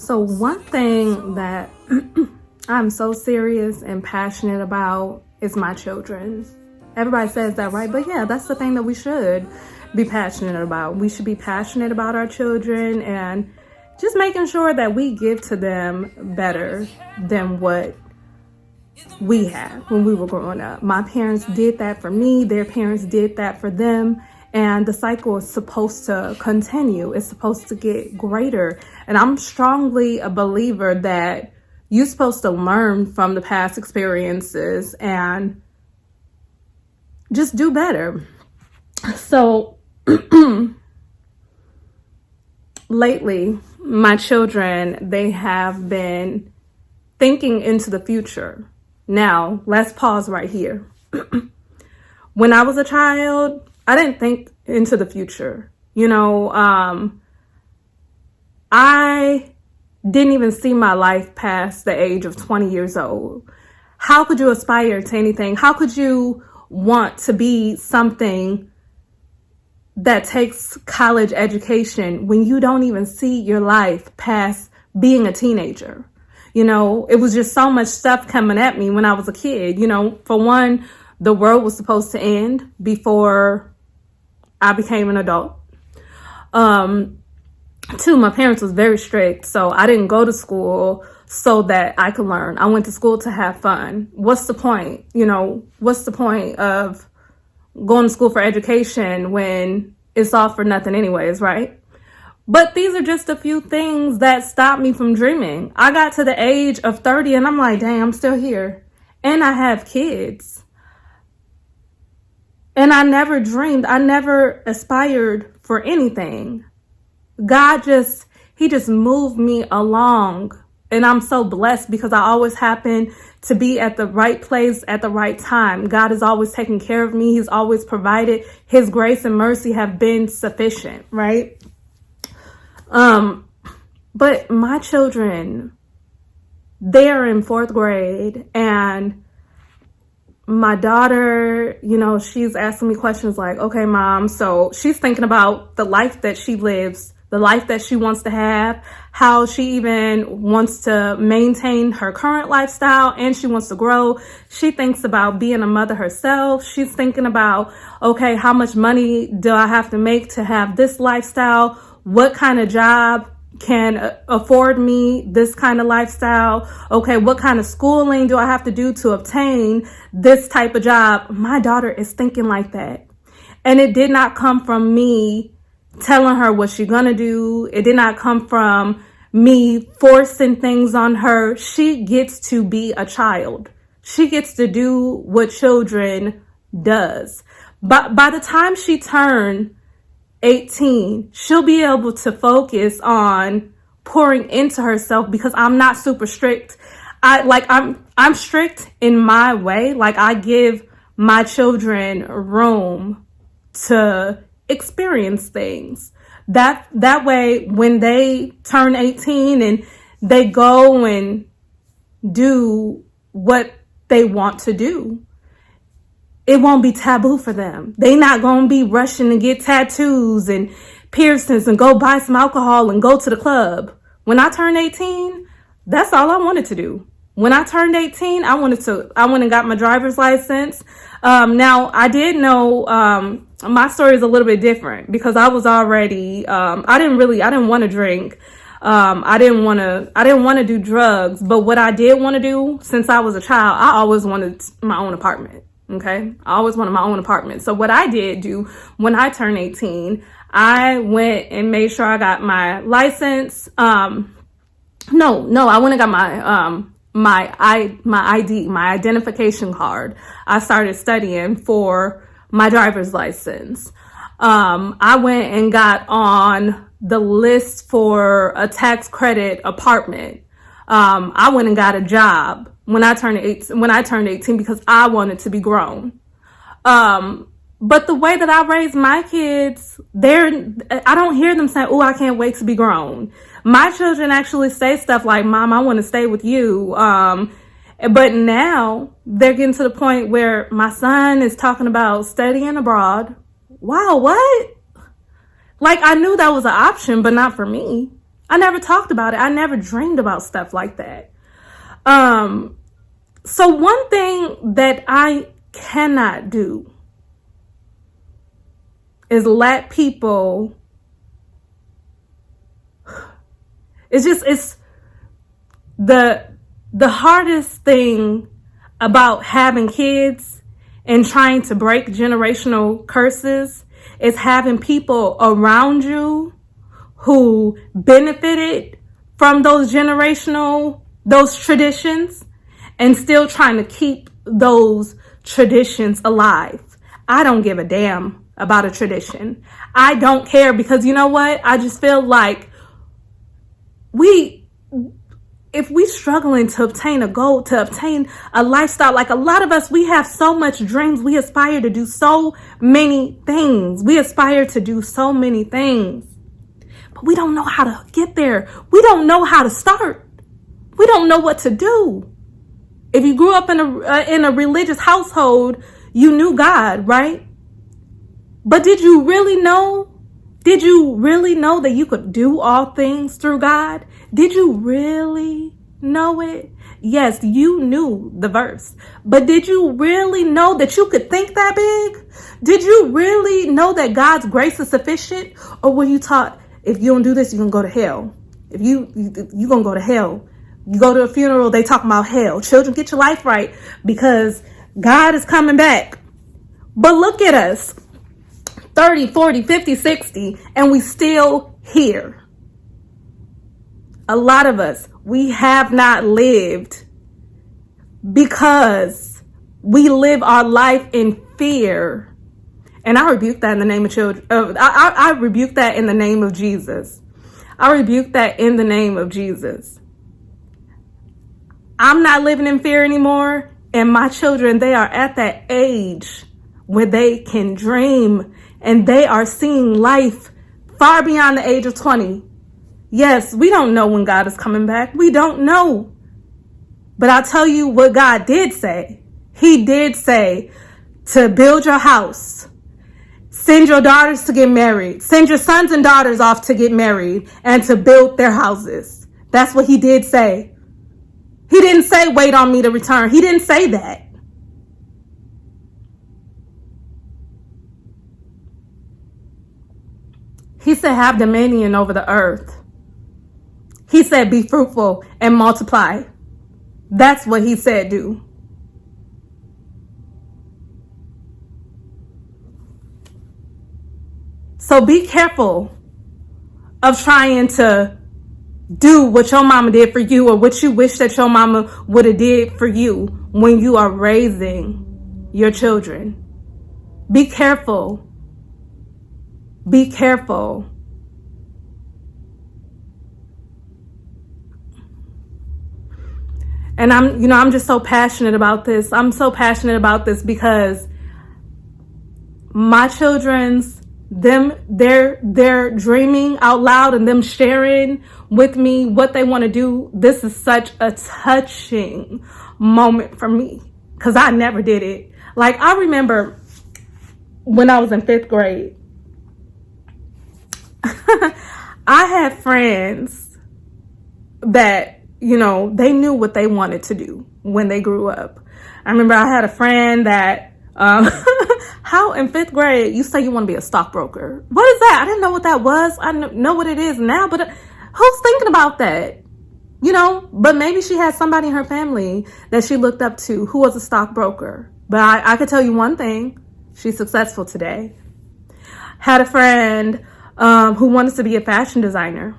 So one thing that I'm so serious and passionate about is my children. Everybody says that, right? But yeah, that's the thing that we should be passionate about. We should be passionate about our children and just making sure that we give to them better than what we had when we were growing up. My parents did that for me. Their parents did that for them. And the cycle is supposed to continue. It's supposed to get greater. And I'm strongly a believer that you're supposed to learn from the past experiences and just do better. So lately, my children, they have been thinking into the future. Now, let's pause right here. When I was a child, I didn't think into the future. I didn't even see my life past the age of 20 years old. How could you aspire to anything? How could you want to be something that takes college education when you don't even see your life past being a teenager? It was just so much stuff coming at me when I was a kid. For one, the world was supposed to end before I became an adult. Two, my parents was very strict, so I didn't go to school so that I could learn. I went to school to have fun. What's the point? What's the point of going to school for education when it's all for nothing anyways, right? But these are just a few things that stopped me from dreaming. I got to the age of 30 and I'm like, dang, I'm still here. And I have kids. And I never dreamed, I never aspired for anything. God he just moved me along. And I'm so blessed because I always happen to be at the right place at the right time. God has always taken care of me. He's always provided. His grace and mercy have been sufficient, right? But my children, they are in 4th grade, and my daughter, she's asking me questions like, okay, mom, so she's thinking about the life that she lives, the life that she wants to have, how she even wants to maintain her current lifestyle, and she wants to grow. She thinks about being a mother herself. She's thinking about, okay, how much money do I have to make to have this lifestyle? What kind of job can afford me this kind of lifestyle? Okay, what kind of schooling do I have to do to obtain this type of job? My daughter is thinking like that. And it did not come from me telling her what she's gonna do. It did not come from me forcing things on her. She gets to be a child. She gets to do what children does. But by the time she turned 18, she'll be able to focus on pouring into herself because I'm not super strict. I'm strict in my way. Like, I give my children room to experience things. That way, when they turn 18 and they go and do what they want to do, it won't be taboo for them. They not going to be rushing to get tattoos and piercings and go buy some alcohol and go to the club. When I turned 18, that's all I wanted to do. When I turned 18, I went and got my driver's license. Now I did know, my story is a little bit different because I was already, I didn't want to drink. I didn't want to do drugs, but what I did want to do since I was a child, I always wanted my own apartment. Okay. I always wanted my own apartment. So what I did do when I turned 18, I went and made sure I got my license. I went and got my ID, my identification card. I started studying for my driver's license. I went and got on the list for a tax credit apartment. I went and got a job when I turned 18 because I wanted to be grown. But the way that I raised my kids, I don't hear them saying, "Oh, I can't wait to be grown." My children actually say stuff like, "Mom, I want to stay with you." But now they're getting to the point where my son is talking about studying abroad. Wow, what? Like, I knew that was an option, but not for me. I never talked about it. I never dreamed about stuff like that. So one thing that I cannot do is let people, it's the hardest thing about having kids and trying to break generational curses is having people around you who benefited from those traditions and still trying to keep those traditions alive. I don't give a damn about a tradition. I don't care, because you know what? I just feel like if we struggling to obtain a goal, to obtain a lifestyle, like a lot of us, we have so much dreams. We aspire to do so many things. We aspire to do so many things, but we don't know how to get there. We don't know how to start. We don't know what to do. If you grew up in a religious household, you knew God, right? But did you really know? Did you really know that you could do all things through God? Did you really know it? Yes, you knew the verse. But did you really know that you could think that big? Did you really know that God's grace is sufficient? Or were you taught, if you don't do this, you're going to go to hell? If you're going to go to hell. You go to a funeral, they talk about hell. Children, get your life right, because God is coming back. But look at us, 30, 40, 50, 60, and we still here. A lot of us, we have not lived because we live our life in fear. And I rebuke that in the name of children. I rebuke that in the name of Jesus. I rebuke that in the name of Jesus. I'm not living in fear anymore. And my children, they are at that age where they can dream and they are seeing life far beyond the age of 20. Yes, we don't know when God is coming back. We don't know. But I'll tell you what God did say. He did say to build your house, send your daughters to get married, send your sons and daughters off to get married and to build their houses. That's what he did say. He didn't say, wait on me to return. He didn't say that. He said, have dominion over the earth. He said, be fruitful and multiply. That's what he said, do. So be careful of trying to do what your mama did for you, or what you wish that your mama would have did for you when you are raising your children. Be careful. Be careful. And I'm just so passionate about this. I'm so passionate about this because my children's, they're dreaming out loud and them sharing with me what they want to do. This is such a touching moment for me because I never did it. Like, I remember when I was in 5th grade, I had friends that, they knew what they wanted to do when they grew up. I remember I had a friend that, how in 5th grade, you say you want to be a stockbroker. What is that? I didn't know what that was. I know what it is now, but who's thinking about that? But maybe she had somebody in her family that she looked up to who was a stockbroker. But I could tell you one thing, she's successful today. Had a friend who wanted to be a fashion designer.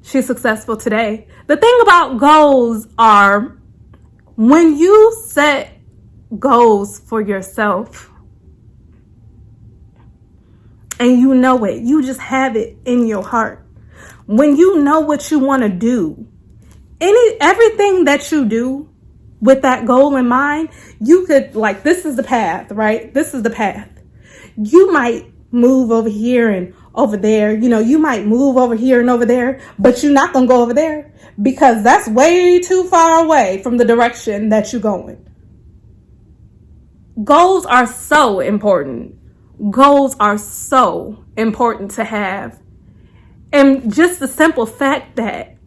She's successful today. The thing about goals are, when you set goals for yourself and you know it, you just have it in your heart. When you know what you want to do, everything that you do with that goal in mind, you could, like, this is the path, right? This is the path. You might move over here and over there, you might move over here and over there, but you're not going to go over there because that's way too far away from the direction that you're going. Goals are so important. Goals are so important to have And just the simple fact that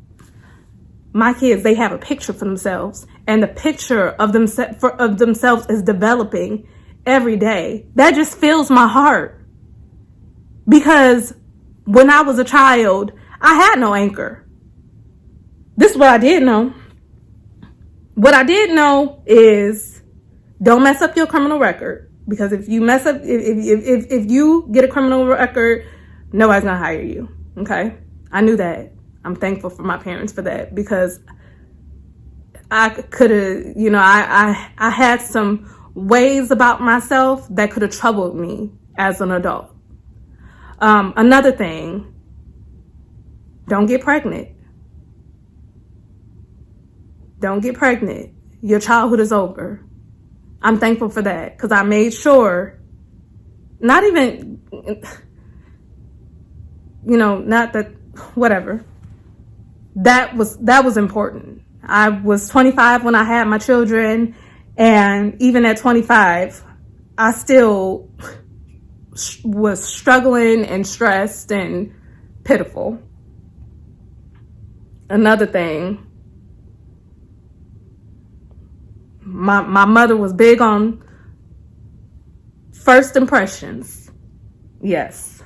my kids, they have a picture for themselves, and the picture of themselves is developing every day. That just fills my heart. Because when I was a child, I had no anchor. This is what I did know. What I did know is don't mess up your criminal record. Because if you mess up, if you get a criminal record, nobody's gonna hire you. Okay? I knew that. I'm thankful for my parents for that, because I could have, I had some ways about myself that could have troubled me as an adult. Another thing, don't get pregnant. Don't get pregnant. Your childhood is over. I'm thankful for that, because I made sure, not even, not that, whatever. That was important. I was 25 when I had my children, and even at 25, I still was struggling and stressed and pitiful. Another thing, my mother was big on first impressions. Yes,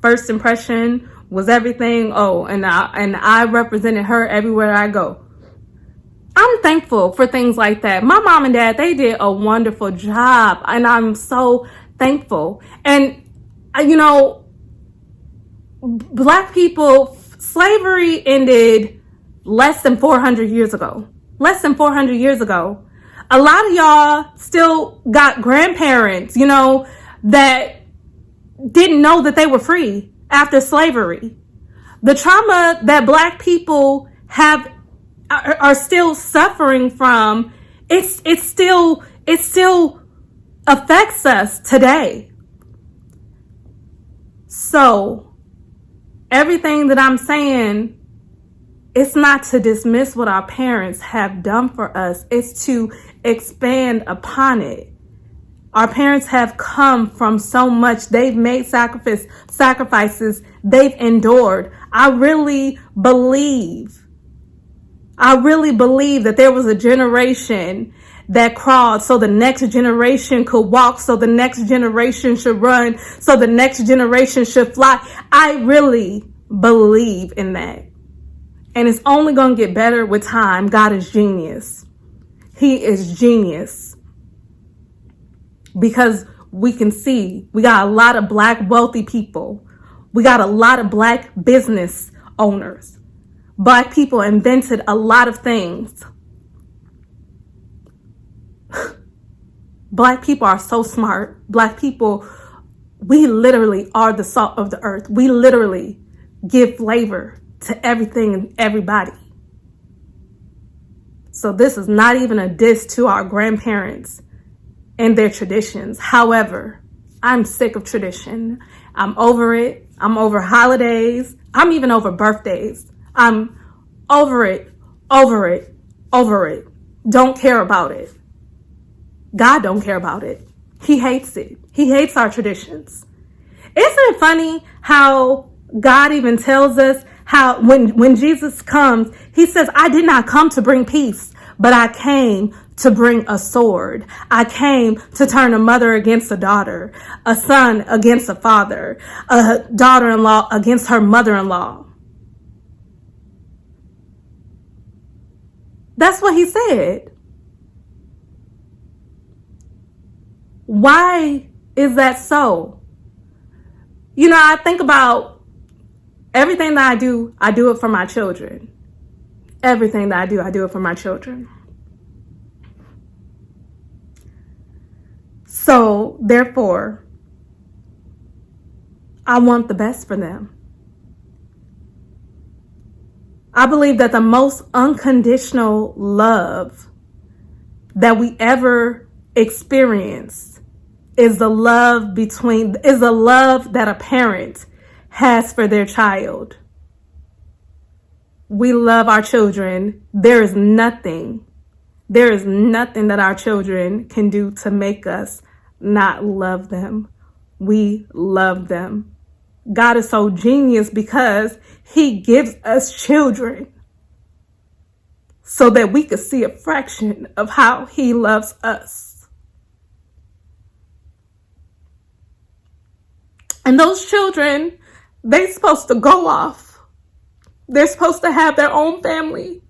first impression was everything. Oh, and I represented her everywhere I go. I'm thankful for things like that. My mom and dad, they did a wonderful job, and I'm so thankful. And Black people, slavery ended less than 400 years ago. Less than 400 years ago. A lot of y'all still got grandparents, that didn't know that they were free after slavery. The trauma that Black people are still suffering from, it still affects us today. So everything that I'm saying, it's not to dismiss what our parents have done for us. It's to expand upon it. Our parents have come from so much. They've made sacrifices. They've endured. I really believe that there was a generation that crawled so the next generation could walk, so the next generation should run, so the next generation should fly. I really believe in that. And it's only going to get better with time. God is genius. He is genius. Because we can see we got a lot of Black wealthy people. We got a lot of Black business owners. Black people invented a lot of things. Black people are so smart. Black people, we literally are the salt of the earth. We literally give flavor to everything and everybody. So this is not even a diss to our grandparents and their traditions. However, I'm sick of tradition. I'm over it. I'm over holidays. I'm even over birthdays. I'm over it. Don't care about it. God don't care about it. He hates it. He hates our traditions. Isn't it funny how God even tells us how when Jesus comes, he says, I did not come to bring peace, but I came to bring a sword. I came to turn a mother against a daughter, a son against a father, a daughter-in-law against her mother-in-law. That's what he said. Why is that so? I think about everything that I do it for my children. Everything that I do it for my children. So, therefore, I want the best for them. I believe that the most unconditional love that we ever experience is the love that a parent has for their child. We love our children. There is nothing that our children can do to make us not love them. We love them. God is so genius because he gives us children so that we could see a fraction of how he loves us. And those children, they're supposed to go off. They're supposed to have their own family.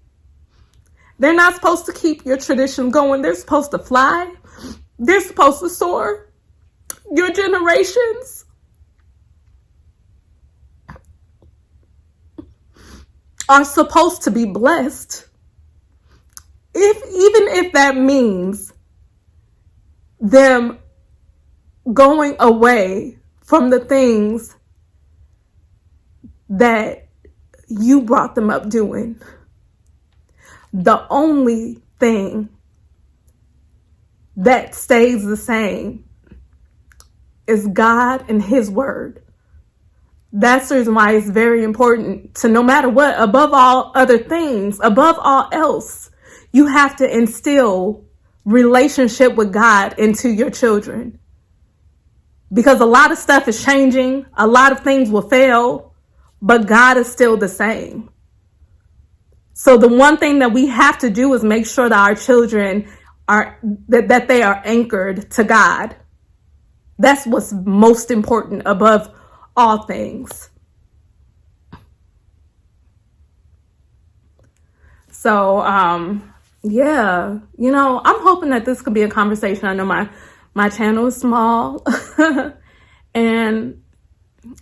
They're not supposed to keep your tradition going. They're supposed to fly. They're supposed to soar. Your generations are supposed to be blessed. Even if that means them going away from the things that you brought them up doing. The only thing that stays the same is God and his word. That's the reason why it's very important to, no matter what, above all other things, above all else, you have to instill relationship with God into your children. Because a lot of stuff is changing, a lot of things will fail, but God is still the same. So the one thing that we have to do is make sure that our children are, that they are anchored to God. That's what's most important above all things. So, yeah, I'm hoping that this could be a conversation. I know my channel is small and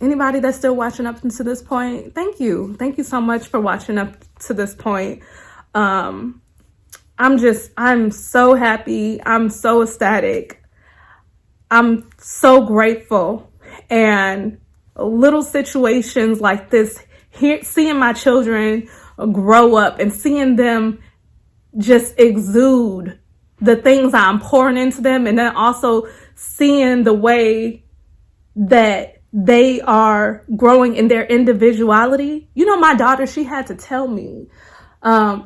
anybody that's still watching up to this point, thank you. Thank you so much for watching up to this point. I'm so happy. I'm so ecstatic. I'm so grateful. And little situations like this, seeing my children grow up and seeing them just exude the things I'm pouring into them, and then also seeing the way that they are growing in their individuality. My daughter, she had to tell me,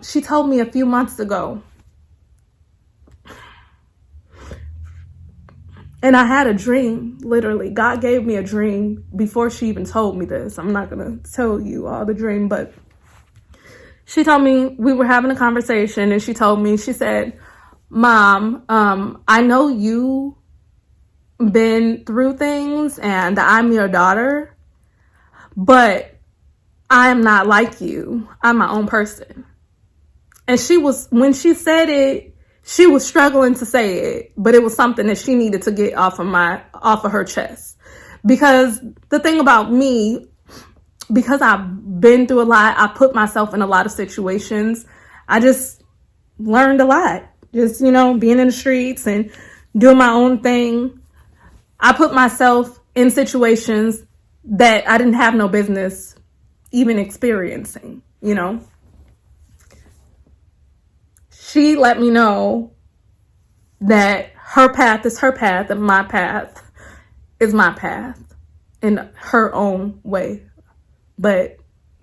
she told me a few months ago, and I had a dream, literally. God gave me a dream before she even told me this. I'm not going to tell you all the dream, but she told me, we were having a conversation, and she told me, she said, Mom, I know you been through things and I'm your daughter, but I'm not like you. I'm my own person. And when she said it, she was struggling to say it, but it was something that she needed to get off of her chest. Because the thing about me, because I've been through a lot, I put myself in a lot of situations. I just learned a lot. Just, being in the streets and doing my own thing. I put myself in situations that I didn't have no business even experiencing, She let me know that her path is her path and my path is my path in her own way. But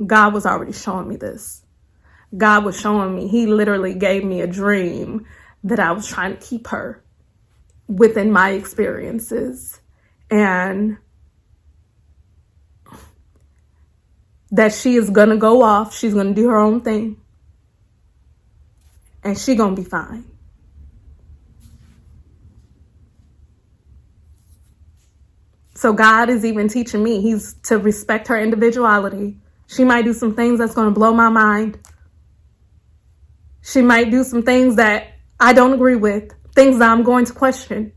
God was already showing me this. God was showing me, he literally gave me a dream that I was trying to keep her within my experiences, and that she is going to go off. She's going to do her own thing, and she's going to be fine. So God is even teaching me, he's to respect her individuality. She might do some things that's going to blow my mind. She might do some things that I don't agree with, things that I'm going to question.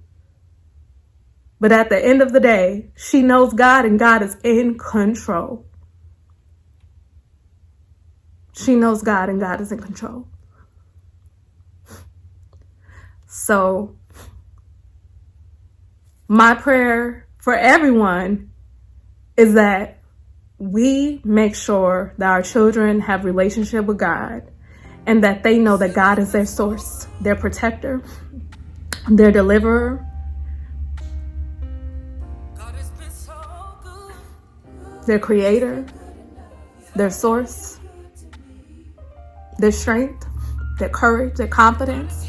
But at the end of the day, she knows God, and God is in control. She knows God, and God is in control. So my prayer for everyone is that we make sure that our children have a relationship with God, and that they know that God is their source, their protector, their deliverer, their creator, their source, their strength, their courage, their confidence.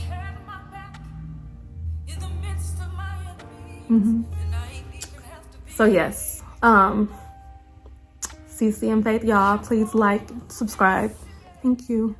So yes, Cece and Faith, y'all. Please like, subscribe. Thank you.